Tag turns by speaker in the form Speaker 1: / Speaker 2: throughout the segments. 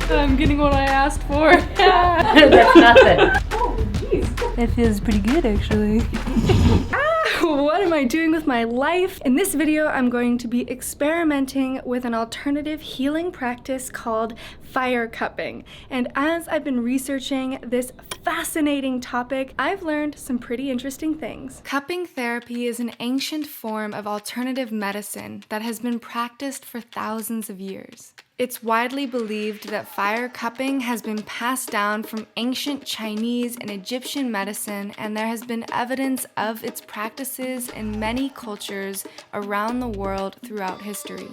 Speaker 1: I'm getting what I asked for.
Speaker 2: That's nothing.
Speaker 1: Oh, jeez.
Speaker 2: That feels pretty good, actually.
Speaker 1: What am I doing with my life? In this video, I'm going to be experimenting with an alternative healing practice called fire cupping. And as I've been researching this fascinating topic, I've learned some pretty interesting things. Cupping therapy is an ancient form of alternative medicine that has been practiced for thousands of years. It's widely believed that fire cupping has been passed down from ancient Chinese and Egyptian medicine, and there has been evidence of its practices in many cultures around the world throughout history.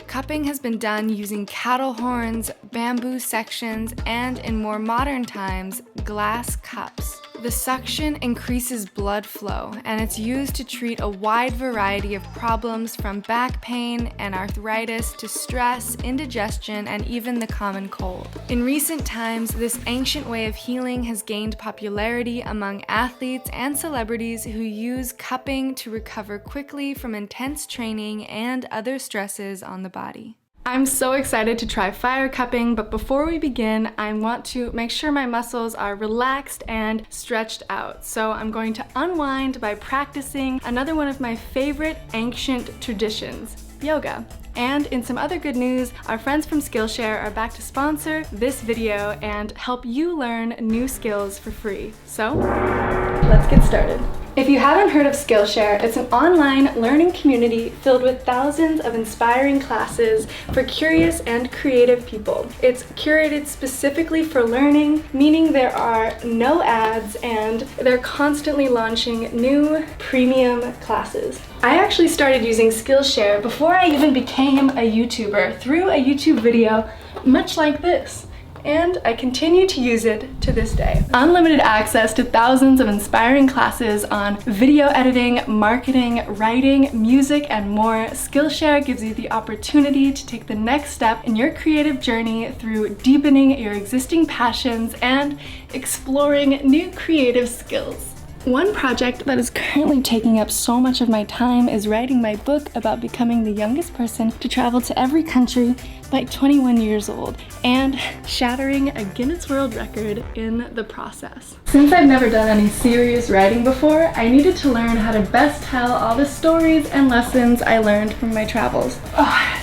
Speaker 1: Cupping has been done using cattle horns, bamboo sections, and in more modern times, glass cups. The suction increases blood flow, and it's used to treat a wide variety of problems from back pain and arthritis to stress, indigestion, and even the common cold. In recent times, this ancient way of healing has gained popularity among athletes and celebrities who use cupping to recover quickly from intense training and other stresses on the body. I'm so excited to try fire cupping, but before we begin, I want to make sure my muscles are relaxed and stretched out. So I'm going to unwind by practicing another one of my favorite ancient traditions, yoga. And in some other good news, our friends from Skillshare are back to sponsor this video and help you learn new skills for free. So let's get started. If you haven't heard of Skillshare, it's an online learning community filled with thousands of inspiring classes for curious and creative people. It's curated specifically for learning, meaning there are no ads and they're constantly launching new premium classes. I actually started using Skillshare before I even became a YouTuber through a YouTube video much like this. And I continue to use it to this day. Unlimited access to thousands of inspiring classes on video editing, marketing, writing, music, and more, Skillshare gives you the opportunity to take the next step in your creative journey through deepening your existing passions and exploring new creative skills. One project that is currently taking up so much of my time is writing my book about becoming the youngest person to travel to every country by 21 years old and shattering a Guinness World Record in the process. Since I've never done any serious writing before, I needed to learn how to best tell all the stories and lessons I learned from my travels.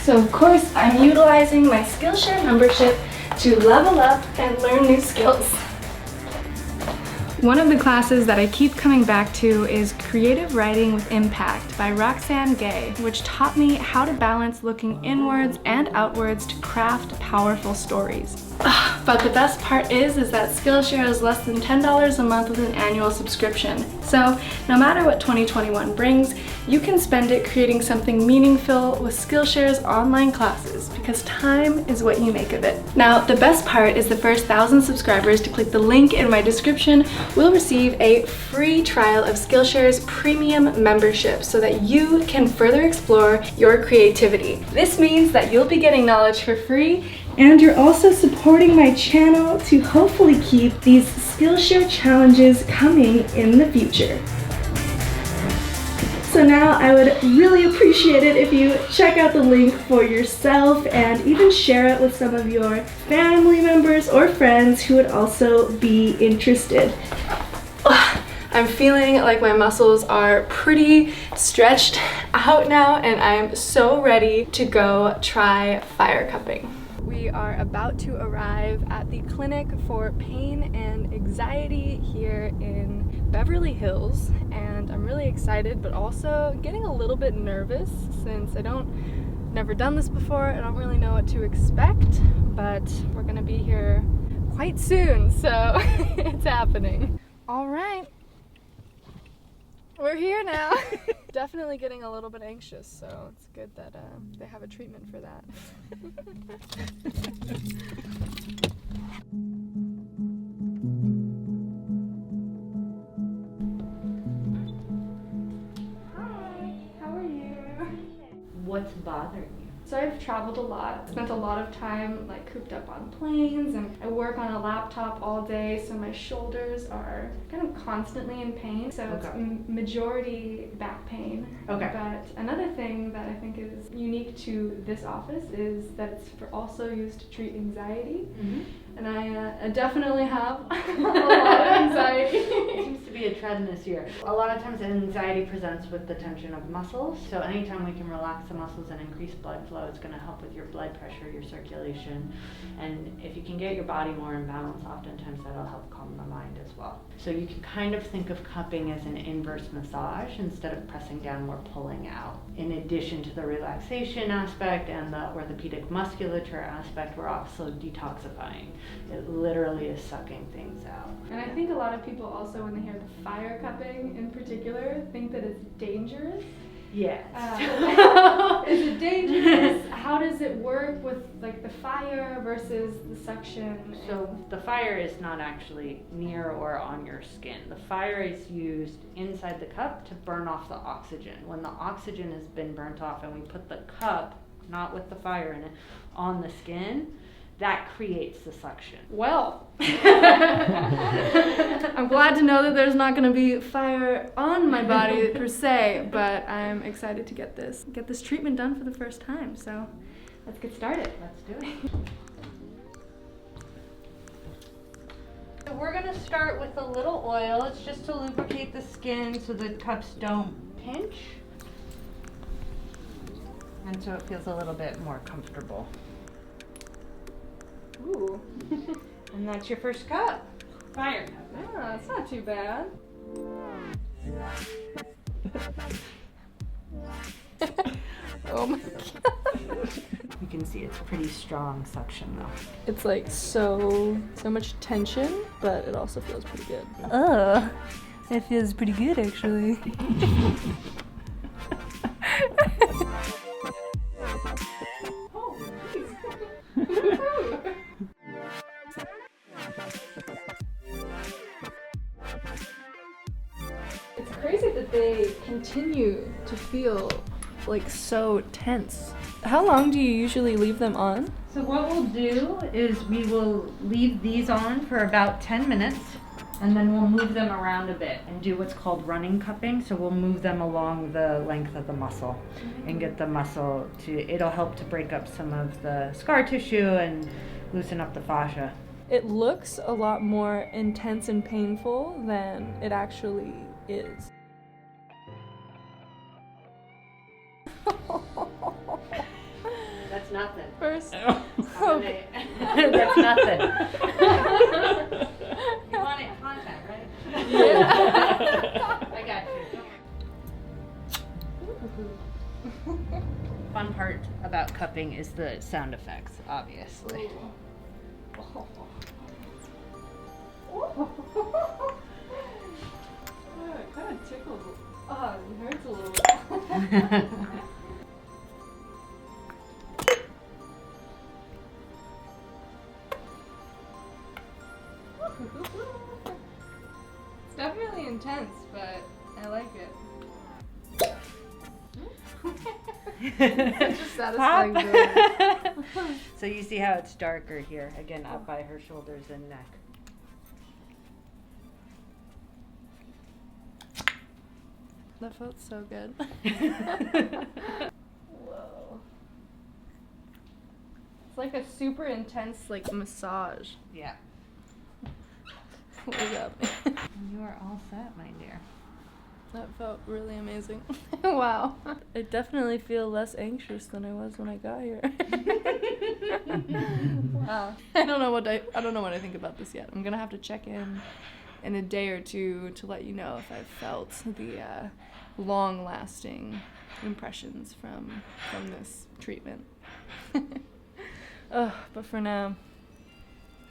Speaker 1: So of course, I'm utilizing my Skillshare membership to level up and learn new skills. One of the classes that I keep coming back to is Creative Writing with Impact by Roxane Gay, which taught me how to balance looking inwards and outwards to craft powerful stories. But the best part is that Skillshare is less than $10 a month with an annual subscription. So no matter what 2021 brings, you can spend it creating something meaningful with Skillshare's online classes, because time is what you make of it. Now, the best part is the first 1,000 subscribers to click the link in my description will receive a free trial of Skillshare's premium membership so that you can further explore your creativity. This means that you'll be getting knowledge for free, and you're also supporting my channel to hopefully keep these Skillshare challenges coming in the future. So now I would really appreciate it if you check out the link for yourself and even share it with some of your family members or friends who would also be interested. I'm feeling like my muscles are pretty stretched out now, and I'm so ready to go try fire cupping. We are about to arrive at the clinic for pain and anxiety here in Beverly Hills, and I'm really excited but also getting a little bit nervous since never done this before. I don't really know what to expect, but we're gonna be here quite soon, so it's happening. All right, we're here now. Definitely getting a little bit anxious, so it's good that they have a treatment for that. Hi, how are you?
Speaker 2: What's bothering you?
Speaker 1: So I've traveled a lot, spent a lot of time like cooped up on planes, and I work on a laptop all day, so my shoulders are kind of constantly in pain. So it's majority back pain.
Speaker 2: Okay.
Speaker 1: But another thing that I think is unique to this office is that it's also used to treat anxiety. Mm-hmm. And I definitely have a lot of anxiety.
Speaker 2: It seems to be a trend this year. A lot of times anxiety presents with the tension of muscles. So anytime we can relax the muscles and increase blood flow, it's going to help with your blood pressure, your circulation. And if you can get your body more in balance, oftentimes that'll help calm the mind as well. So you can kind of think of cupping as an inverse massage instead of pressing down, we're pulling out. In addition to the relaxation aspect and the orthopedic musculature aspect, we're also detoxifying. It literally is sucking things out.
Speaker 1: And I think a lot of people also, when they hear the fire cupping in particular, think that it's dangerous.
Speaker 2: Yes.
Speaker 1: Is it dangerous? How does it work with like the fire versus the suction?
Speaker 2: So the fire is not actually near or on your skin. The fire is used inside the cup to burn off the oxygen. When the oxygen has been burnt off and we put the cup, not with the fire in it, on the skin, that creates the suction.
Speaker 1: Well, I'm glad to know that there's not going to be fire on my body per se, but I'm excited to get this treatment done for the first time. So let's get started.
Speaker 2: Let's do it. So we're going to start with a little oil. It's just to lubricate the skin so the cups don't pinch. And so it feels a little bit more comfortable.
Speaker 1: Ooh.
Speaker 2: And that's your first cup. Fire cup.
Speaker 1: Ah, that's not too bad. Oh my god.
Speaker 2: You can see it's pretty strong suction though.
Speaker 1: It's like so much tension, but it also feels pretty good.
Speaker 2: Oh, it feels pretty good actually.
Speaker 1: It's crazy that they continue to feel like so tense. How long do you usually leave them on?
Speaker 2: So what we'll do is we will leave these on for about 10 minutes and then we'll move them around a bit and do what's called running cupping. So we'll move them along the length of the muscle and get the muscle it'll help to break up some of the scar tissue and loosen up the fascia.
Speaker 1: It looks a lot more intense and painful than it actually is.
Speaker 2: That's nothing.
Speaker 1: First,
Speaker 2: That's nothing. You want it contact, right?
Speaker 1: yeah.
Speaker 2: I got you. Fun part about cupping is the sound effects, obviously.
Speaker 1: It kind of tickles. Oh, it hurts a little. It's definitely intense, but I like it. It's just satisfying.
Speaker 2: So you see how it's darker here, again up by her shoulders and neck.
Speaker 1: That felt so good. Whoa. It's like a super intense like massage.
Speaker 2: Yeah.
Speaker 1: What's up?
Speaker 2: You are all set, my dear.
Speaker 1: That felt really amazing. Wow. I definitely feel less anxious than I was when I got here. Wow. I don't know what I think about this yet. I'm gonna have to check in a day or two to let you know if I've felt the long-lasting impressions from this treatment. But for now,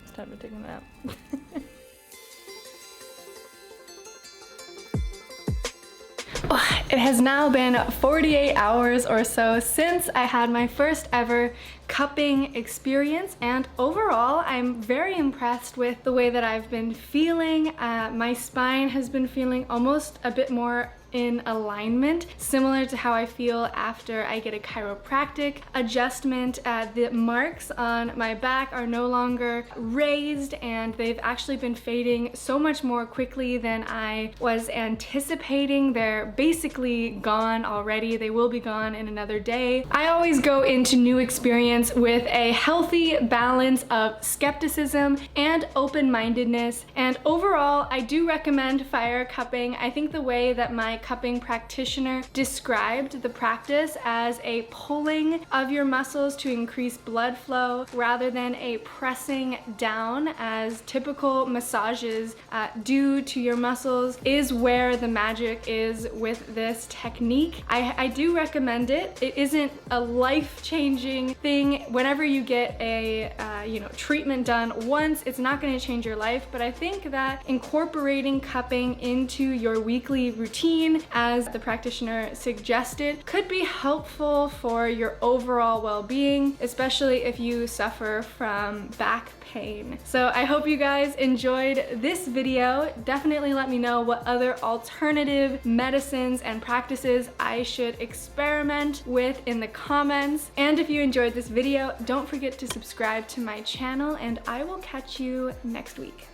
Speaker 1: it's time to take a nap. It has now been 48 hours or so since I had my first ever cupping experience, and overall I'm very impressed with the way that I've been feeling. My spine has been feeling almost a bit more in alignment, similar to how I feel after I get a chiropractic adjustment. The marks on my back are no longer raised, and they've actually been fading so much more quickly than I was anticipating. They're basically gone already. They will be gone in another day. I always go into new experience with a healthy balance of skepticism and open-mindedness, and overall I do recommend fire cupping. I think the way that my cupping practitioner described the practice as a pulling of your muscles to increase blood flow rather than a pressing down as typical massages do to your muscles is where the magic is with this technique. I do recommend it. It isn't a life-changing thing. Whenever you get a treatment done once, it's not going to change your life, but I think that incorporating cupping into your weekly routine, as the practitioner suggested, could be helpful for your overall well-being, especially if you suffer from back pain. So I hope you guys enjoyed this video. Definitely let me know what other alternative medicines and practices I should experiment with in the comments. And if you enjoyed this video, don't forget to subscribe to my channel, and I will catch you next week.